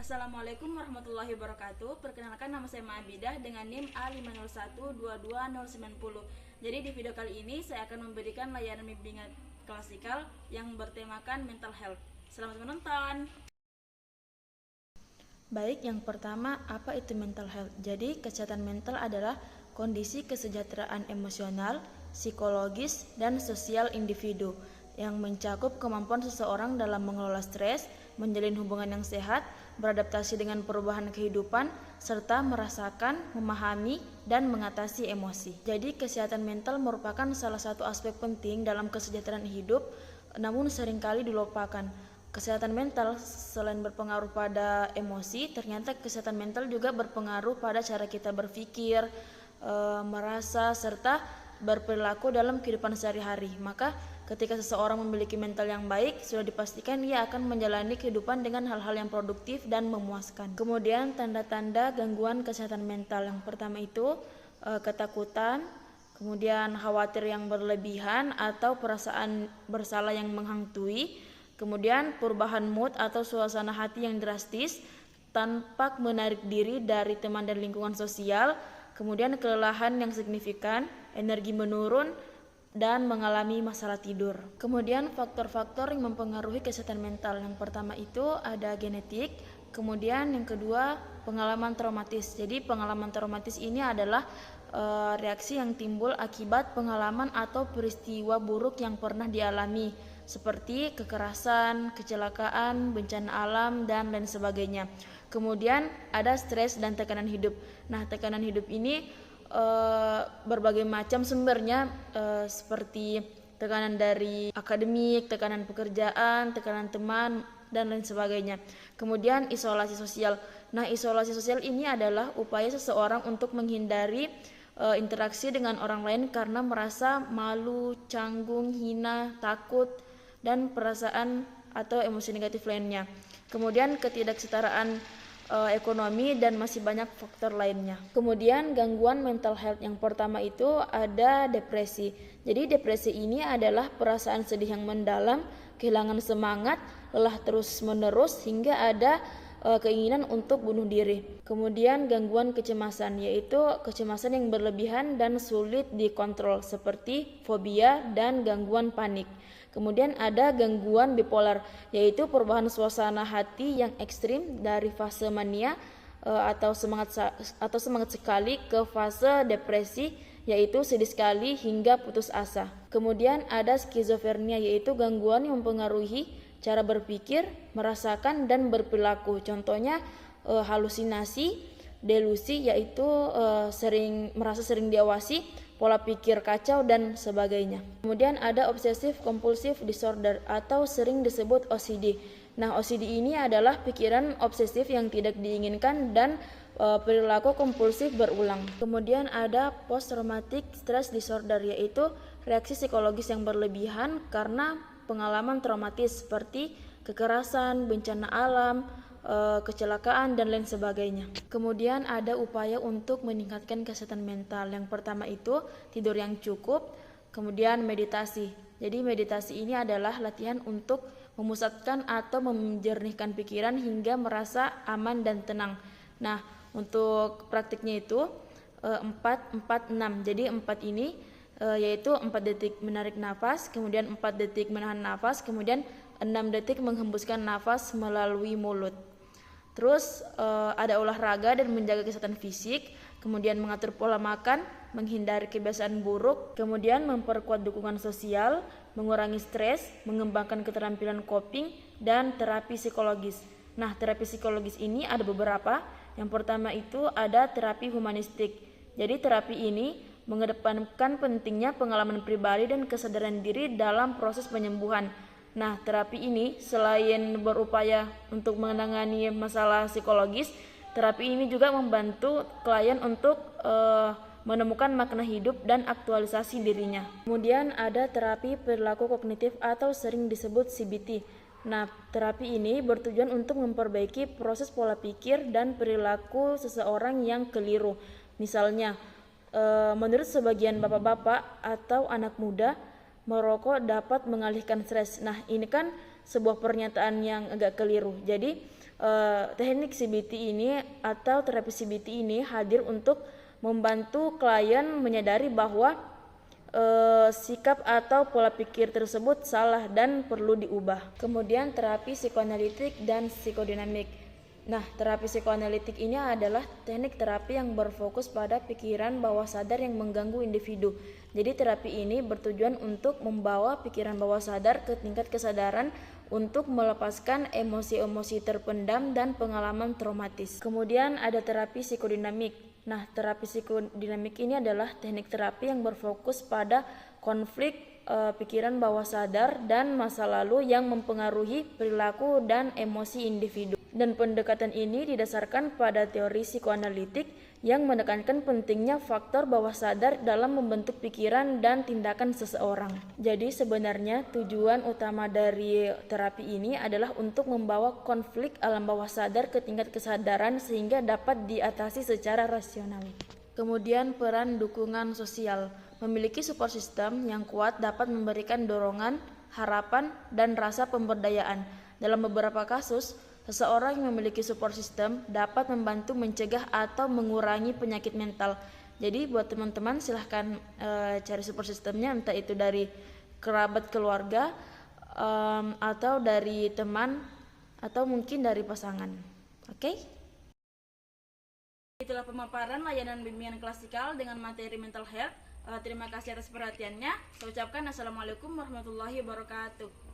Assalamualaikum warahmatullahi wabarakatuh. Perkenalkan, nama saya Maabidah dengan NIM A501222090. Jadi di video kali ini saya akan memberikan layanan bimbingan klasikal yang bertemakan mental health. Selamat menonton. Baik, yang pertama, apa itu mental health? Jadi, kesehatan mental adalah kondisi kesejahteraan emosional, psikologis, dan sosial individu yang mencakup kemampuan seseorang dalam mengelola stres, menjalin hubungan yang sehat, beradaptasi dengan perubahan kehidupan, serta merasakan, memahami, dan mengatasi emosi. Jadi, kesehatan mental merupakan salah satu aspek penting dalam kesejahteraan hidup, namun seringkali dilupakan. Kesehatan mental selain berpengaruh pada emosi, ternyata kesehatan mental juga berpengaruh pada cara kita berpikir, merasa, serta berperilaku dalam kehidupan sehari-hari. Maka ketika seseorang memiliki mental yang baik, sudah dipastikan ia akan menjalani kehidupan dengan hal-hal yang produktif dan memuaskan. Kemudian tanda-tanda gangguan kesehatan mental. Yang pertama itu ketakutan, kemudian khawatir yang berlebihan atau perasaan bersalah yang menghantui, kemudian perubahan mood atau suasana hati yang drastis, tampak menarik diri dari teman dan lingkungan sosial, kemudian kelelahan yang signifikan, energi menurun, dan mengalami masalah tidur. Kemudian faktor-faktor yang mempengaruhi kesehatan mental. Yang pertama itu ada genetik, kemudian yang kedua pengalaman traumatis. Jadi pengalaman traumatis ini adalah reaksi yang timbul akibat pengalaman atau peristiwa buruk yang pernah dialami, seperti kekerasan, kecelakaan, bencana alam, dan lain sebagainya. Kemudian ada stres dan tekanan hidup. Nah, tekanan hidup ini berbagai macam sumbernya, seperti tekanan dari akademik, tekanan pekerjaan, tekanan teman, dan lain sebagainya. Kemudian isolasi sosial. Nah, isolasi sosial ini adalah upaya seseorang untuk menghindari interaksi dengan orang lain karena merasa malu, canggung, hina, takut, dan perasaan atau emosi negatif lainnya. Kemudian ketidaksetaraan ekonomi, dan masih banyak faktor lainnya. Kemudian gangguan mental health yang pertama itu ada depresi. Jadi depresi ini adalah perasaan sedih yang mendalam, kehilangan semangat, lelah terus-menerus hingga ada keinginan untuk bunuh diri. Kemudian gangguan kecemasan, yaitu kecemasan yang berlebihan dan sulit dikontrol seperti fobia dan gangguan panik. Kemudian ada gangguan bipolar, yaitu perubahan suasana hati yang ekstrim dari fase mania atau semangat sekali ke fase depresi, yaitu sedih sekali hingga putus asa. Kemudian ada skizofrenia, yaitu gangguan yang mempengaruhi cara berpikir, merasakan, dan berperilaku. Contohnya halusinasi, delusi, yaitu merasa sering diawasi, pola pikir kacau, dan sebagainya. Kemudian ada obsessive compulsive disorder atau sering disebut OCD. Nah, OCD ini adalah pikiran obsesif yang tidak diinginkan dan perilaku kompulsif berulang. Kemudian ada post traumatic stress disorder, yaitu reaksi psikologis yang berlebihan karena pengalaman traumatis seperti kekerasan, bencana alam, kecelakaan, dan lain sebagainya. Kemudian ada upaya untuk meningkatkan kesehatan mental. Yang pertama itu tidur yang cukup, kemudian meditasi. Jadi meditasi ini adalah latihan untuk memusatkan atau menjernihkan pikiran hingga merasa aman dan tenang. Nah, untuk praktiknya itu 4-4-6. Jadi 4 ini yaitu 4 detik menarik nafas, kemudian 4 detik menahan nafas, kemudian 6 detik menghembuskan nafas melalui mulut. Terus ada olahraga dan menjaga kesehatan fisik, kemudian mengatur pola makan, menghindari kebiasaan buruk, kemudian memperkuat dukungan sosial, mengurangi stres, mengembangkan keterampilan coping, dan terapi psikologis. Nah, terapi psikologis ini ada beberapa. Yang pertama itu ada terapi humanistik. Jadi terapi ini mengedepankan pentingnya pengalaman pribadi dan kesadaran diri dalam proses penyembuhan. Nah, terapi ini selain berupaya untuk menangani masalah psikologis, terapi ini juga membantu klien untuk menemukan makna hidup dan aktualisasi dirinya. Kemudian ada terapi perilaku kognitif atau sering disebut CBT. Nah, terapi ini bertujuan untuk memperbaiki proses pola pikir dan perilaku seseorang yang keliru. Misalnya, menurut sebagian bapak-bapak atau anak muda, merokok dapat mengalihkan stres. Nah, ini kan sebuah pernyataan yang agak keliru. Jadi teknik CBT ini atau terapi CBT ini hadir untuk membantu klien menyadari bahwa sikap atau pola pikir tersebut salah dan perlu diubah. Kemudian terapi psikoanalitik dan psikodinamik. Nah, terapi psikoanalitik ini adalah teknik terapi yang berfokus pada pikiran bawah sadar yang mengganggu individu. Jadi terapi ini bertujuan untuk membawa pikiran bawah sadar ke tingkat kesadaran untuk melepaskan emosi-emosi terpendam dan pengalaman traumatis. Kemudian ada terapi psikodinamik. Nah, terapi psikodinamik ini adalah teknik terapi yang berfokus pada konflik pikiran bawah sadar dan masa lalu yang mempengaruhi perilaku dan emosi individu. Dan pendekatan ini didasarkan pada teori psikoanalitik yang menekankan pentingnya faktor bawah sadar dalam membentuk pikiran dan tindakan seseorang. Jadi sebenarnya tujuan utama dari terapi ini adalah untuk membawa konflik alam bawah sadar ke tingkat kesadaran sehingga dapat diatasi secara rasional. Kemudian peran dukungan sosial. Memiliki support system yang kuat dapat memberikan dorongan, harapan, dan rasa pemberdayaan. Dalam beberapa kasus, seseorang yang memiliki support system dapat membantu mencegah atau mengurangi penyakit mental. Jadi buat teman-teman silahkan cari support systemnya, entah itu dari kerabat keluarga atau dari teman atau mungkin dari pasangan. Oke? Itulah pemaparan layanan bimbingan klasikal dengan materi mental health. Terima kasih atas perhatiannya. Saya ucapkan assalamualaikum warahmatullahi wabarakatuh.